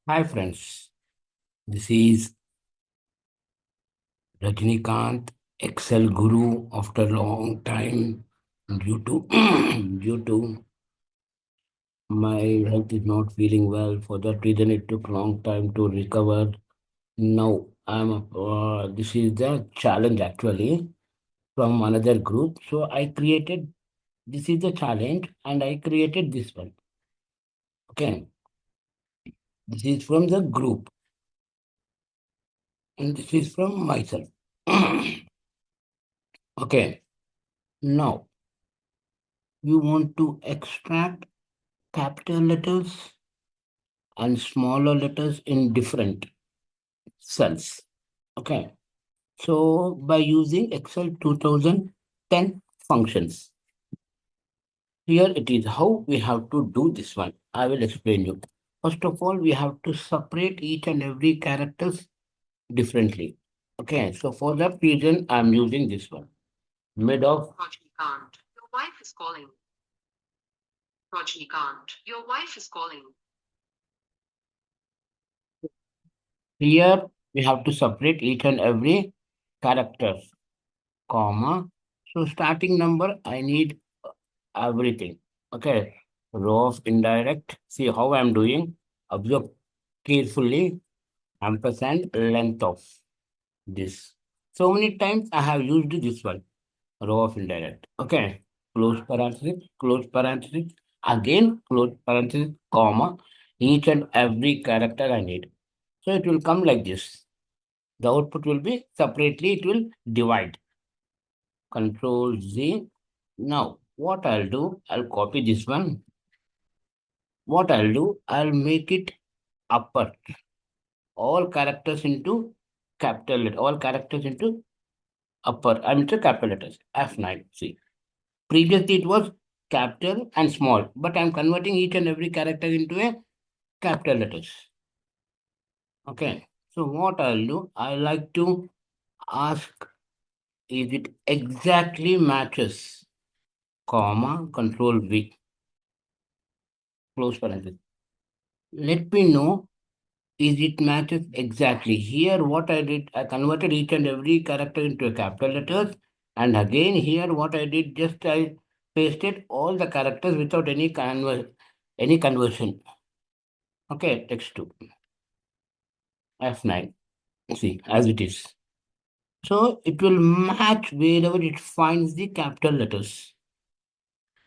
Hi friends, this is Rajnikant, Excel Guru after a long time due to due to my health is not feeling well. For that reason, it took long time to recover. Now this is the challenge actually from another group. So I created this is the challenge and I created this one. Okay, this is from the group and this is from myself. Okay, now you want to extract capital letters and smaller letters in different cells. Okay. So by using Excel 2010 functions, here it is how we have to do this one. I will explain you. First of all, we have to separate each and every characters differently. Okay. So for that reason, I'm using this one. Mid of Rajnikant, your wife is calling. Rajnikant, your wife is calling. here we have to separate each and every characters, comma. So starting number, I need everything. Okay. Row of indirect. See how I'm doing. Observe carefully. Ampersand length of this. So many times I have used this one. Row of indirect. Okay. Close parenthesis. Again, close parenthesis, comma. Each and every character I need. So it will come like this. The output will be separately, it will divide. Control Z. Now, what I'll do, I'll copy this one. What I'll do, I'll make it upper. All characters into capital letter. All characters into upper. I'm into capital letters. F9. See. Previously it was capital and small, but I'm converting each and every character into a capital letters. Okay. So what I'll do, I like to ask is it exactly matches, comma, control V, close parenthesis. Let me know is it matches exactly. Here what I did, I converted each and every character into a capital letters. And again here what I did, just I pasted all the characters without any conversion. Okay, text 2, F9. See, as it is. So it will match wherever it finds the capital letters.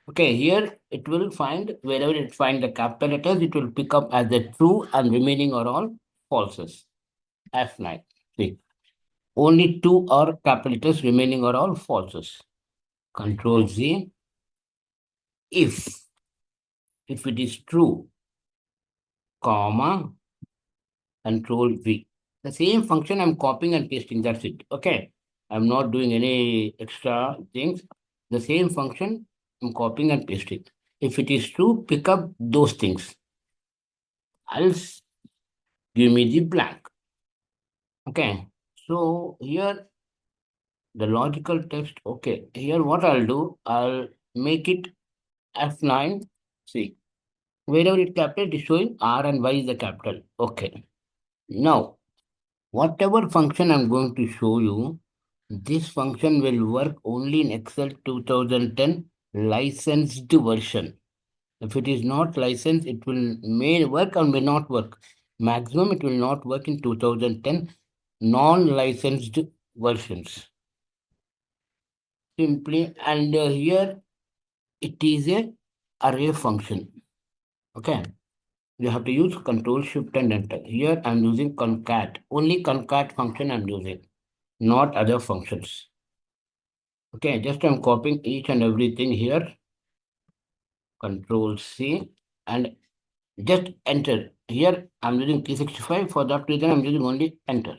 Okay, here it will find wherever it finds the capital letters, it will pick up as the true and remaining are all falses. F9. See. Only two are capital letters, remaining are all falses. Control Z. If it is true, comma, control V. The same function I'm copying and pasting. That's it. Okay. I'm not doing any extra things. The same function I'm copying and pasting. If it is true, pick up those things. Else, give me the blank. Okay. So here the logical text. Okay. Here what I'll do, I'll make it F9. See. Wherever it's capital, it is showing R and Y is the capital. Okay. Now, whatever function I'm going to show you, this function will work only in Excel 2010 licensed version. If it is not licensed, it will may work or may not work. Maximum, it will not work in 2010 non-licensed versions. Simply, and here it is a array function. Okay. You have to use Control Shift and Enter. Here I'm using concat. Only concat function I'm using, not other functions. Okay, just I'm copying each and everything here. Control C and just enter. Here I'm using P65. For that reason, I'm using only enter.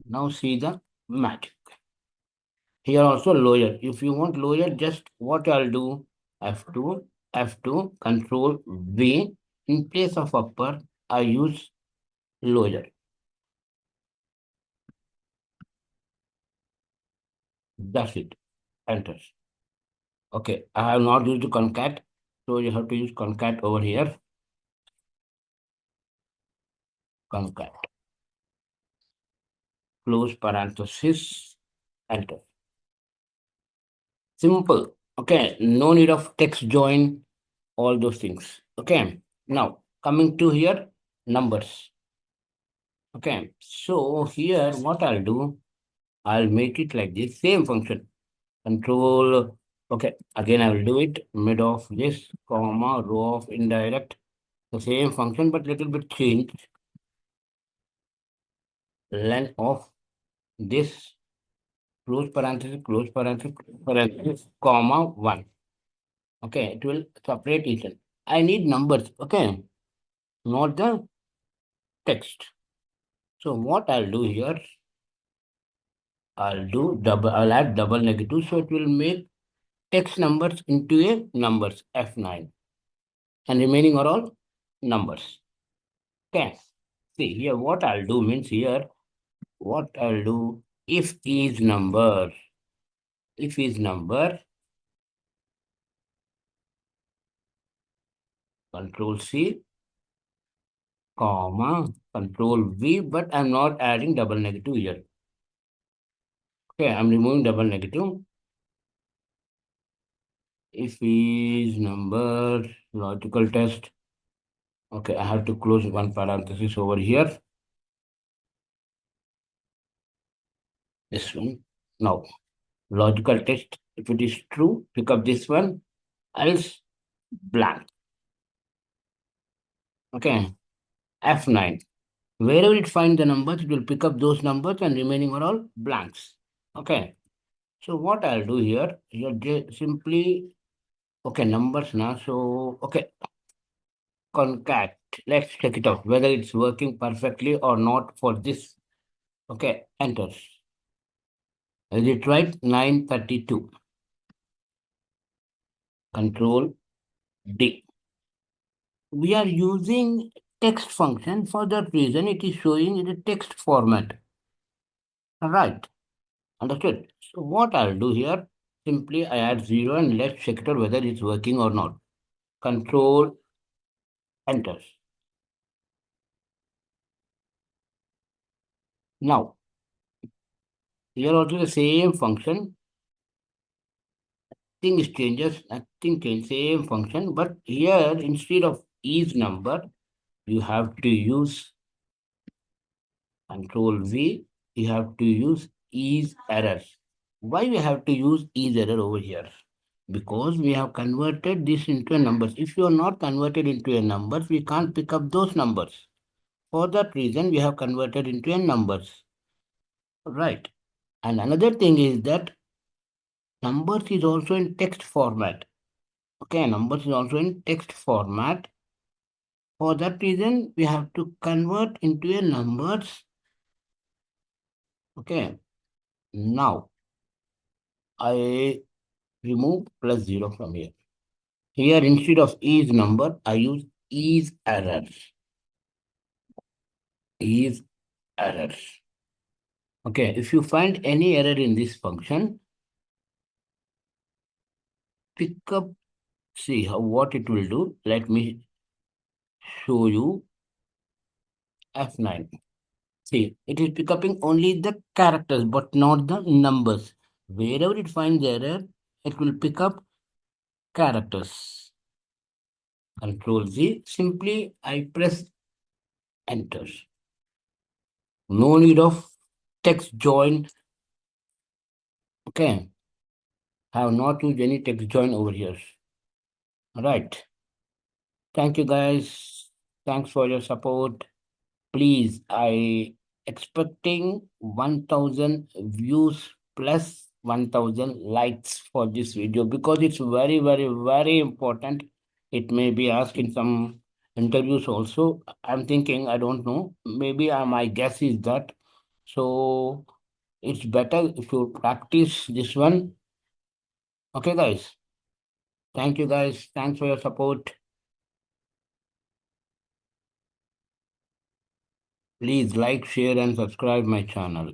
Now see the magic. Here also lower. If you want lower, just what I'll do, F2, F2, Control V. In place of upper, I use lower. That's it. Enter. Okay, I have not used concat. So you have to use concat over here. Concat. Close parenthesis. Enter. Simple. Okay. No need of text join, all those things. Okay. Now coming to here, numbers. Okay. So here what I'll do, I'll make it like this. Same function. Control. Okay. Again, I will do it. Mid of this, comma, row of indirect. The same function, but little bit changed. Length of this, close parenthesis, parenthesis, comma, 1. Okay, it will separate each one. I need numbers, okay, not the text. So what I'll do here, I'll add double negative, so it will make text numbers into a numbers, F9. And remaining are all numbers. Okay, see here what I'll do means here, what I'll do, if is number, Control C, comma, Control V, but I'm not adding double negative here. Okay, I'm removing double negative. If is number, logical test. Okay, I have to close one parenthesis over here. This one. Now, logical test. If it is true, pick up this one. Else, blank. Okay, F9. Wherever it finds the numbers, it will pick up those numbers and remaining are all blanks. Okay. So what I'll do here, simply, okay, numbers now. So, okay, concat. Let's check it out, whether it's working perfectly or not for this. Okay, enter. Is it right? 932. Control D. We are using text function. For that reason, it is showing in the text format. Right. Understood? So what I'll do here, simply I add 0 and let's check it out whether it's working or not. Control enter. Now, here also the same function. Things changes, nothing changes, same function. But here, instead of is number, you have to use Control V. You have to use is error. Why we have to use is error over here? Because we have converted this into a numbers. If you are not converted into a numbers, we can't pick up those numbers. For that reason, we have converted into a numbers. Right. And another thing is that numbers is also in text format. Okay, numbers is also in text format. For that reason, we have to convert into a numbers. Okay, now I remove plus 0 from here. Here, instead of is number, I use is error. Is error. Okay, if you find any error in this function, pick up, see how what it will do. Let me show you F9. See, it is pick upping only the characters, but not the numbers. Wherever it finds error, it will pick up characters. Control Z. Simply, I press enter. No need of text join. Okay. I have not used any text join over here. Right. Thank you guys. Thanks for your support. Please, I expecting 1000 views plus 1000 likes for this video because it's very, very, very important. It may be asked in some interviews also. I'm thinking, I don't know. Maybe my guess is that. So it's better if you practice this one. Okay, guys. Thank you, guys. Thanks for your support. Please like, share, and subscribe my channel.